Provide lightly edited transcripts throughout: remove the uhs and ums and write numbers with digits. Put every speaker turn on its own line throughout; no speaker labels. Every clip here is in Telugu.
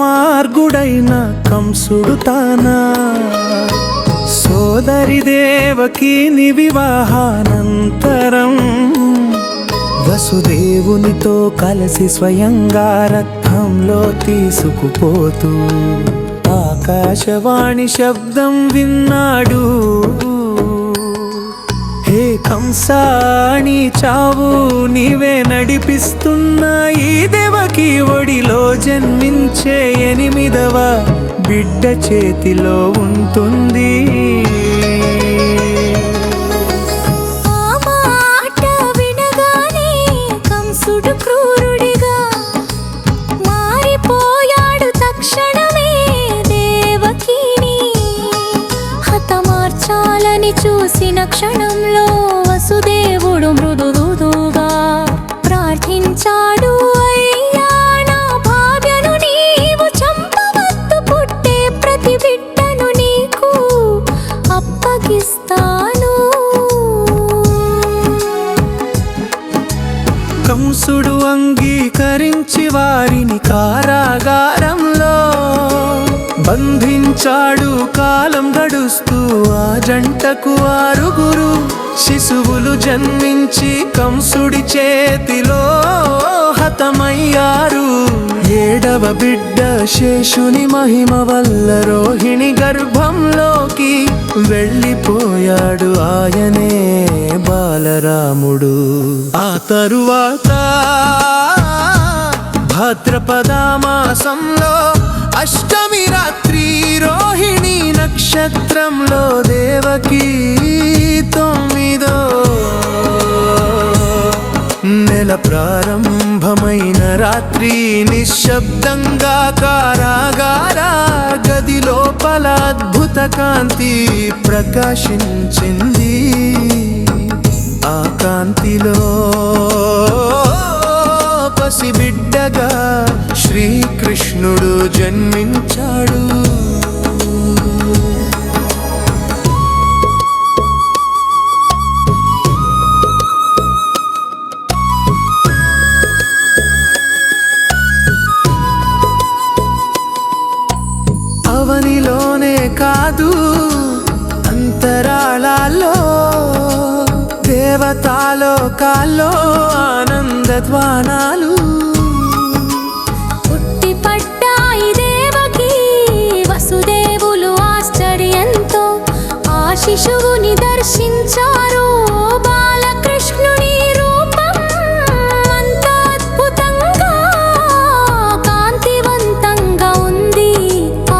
దుర్మార్గుడైన కంసుడు తానా సోదరి దేవకీని వివాహానంతరం వసుదేవునితో కలిసి స్వయంగా రథంలో తీసుకుపోతూ ఆకాశవాణి శబ్దం విన్నాడు. హే కంసాని చావు నీవే నడిపిస్తున్నా ఈ దేవకి ఒడిలో జన్మించే 8వ బిడ్డ చేతిలో ఉంటుంది.
చూసిన క్షణంలో వసుదేవుడు మృదుగా ప్రార్థించాడు. అయ్యా నా భార్యను నీవు చంపవద్దు, పుట్టే ప్రతి బిడ్డను నీకు అప్పగిస్తాను.
కంసుడు అంగీకరించి వారిని కారాగారంలో బంధించాడు. కాలం గడుస్తూ ఆ జంటకు 6 శిశువులు జన్మించి కంసుడి చేతిలో హతమయ్యారు. 7వ బిడ్డ శేషుని మహిమ వల్ల రోహిణి గర్భంలోకి వెళ్ళిపోయాడు. ఆయనే బాలరాముడు. ఆ తరువాత భాద్రపద మాసంలో అష్టమి రాత్రి రోహిణి నక్షత్రంలో దేవకి 9వ నెల ప్రారంభమైన రాత్రి నిశ్శబ్దంగా కారాగార గది లోపల అద్భుత కాంతి ప్రకాశించింది. ఆ కాంతిలో పసిబిడ్డగా శ్రీకృష్ణుడు జన్మించాడు. అవనిలోనే కాదు అంతరాళాల్లో దేవతాలోకాల్లో ఆనందధ్వానాలు
పుట్టిపడ్డాయి దేవకి. వసుదేవులు ఆశ్చర్యంతో ఆ శిశువుని దర్శించారు. బాలకృష్ణుని రూపం అంత అద్భుతంగా కాంతివంతంగా ఉంది.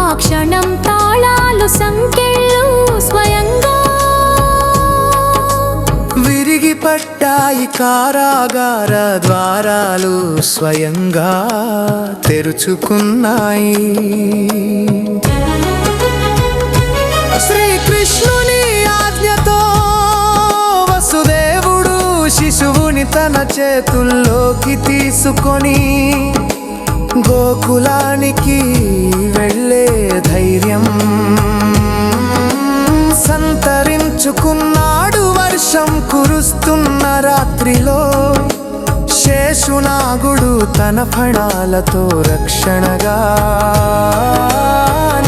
ఆ క్షణం తాళాలు సంకెళ్ళు స్వయంగా
పట్టాయి. కారాగార ద్వారాలు స్వయంగా తెరుచుకున్నాయి. శ్రీకృష్ణుని ఆజ్ఞతో వసుదేవుడు శిశువుని తన చేతుల్లోకి తీసుకొని గోకులానికి వెళ్ళే ధైర్యం సంతరించుకున్నాడు. వర్షం కురుస్తున్న రాత్రిలో శేషునాగుడు తన ఫణాలతో రక్షణగా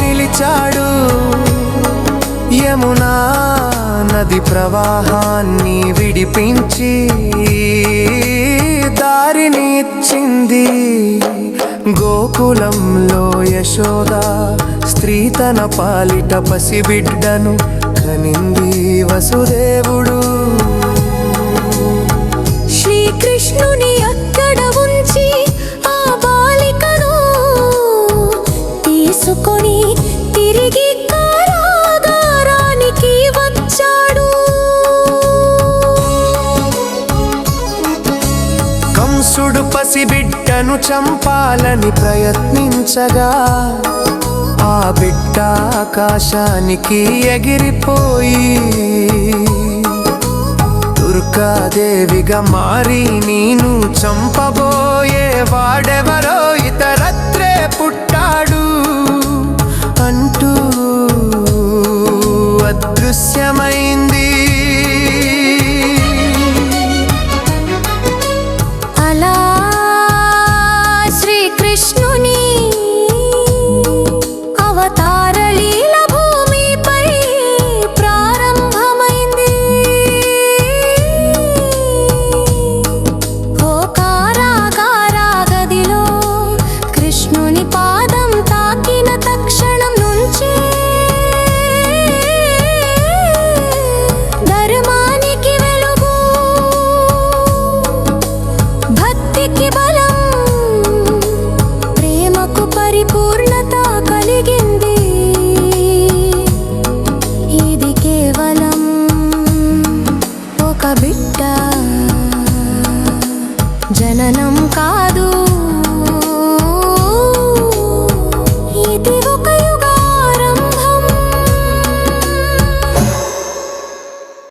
నిలిచాడు. యమునా నది ప్రవాహాన్ని విడిపించి దారిని ఇచ్చింది. గోకులంలో యశోద స్త్రీ తన పాలిట పసిబిడ్డను కనింది. వసుదేవుడు
శ్రీకృష్ణుని అక్కడ ఉంచి ఆ బాలికను తీసుకొని తిరిగి కారాగారానికి వచ్చాడు.
కంసుడు పసిబిడ్డను చంపాలని ప్రయత్నించగా ఆ బిడ్డ ఆకాశానికి ఎగిరిపోయి దుర్గాదేవిగా మారి నేను చంపబోయే వాడెవరో ఇతరత్రే పుట్టాడు అంటూ అదృశ్యమైంది.
అలా శ్రీకృష్ణుని ఒక బిడ్డ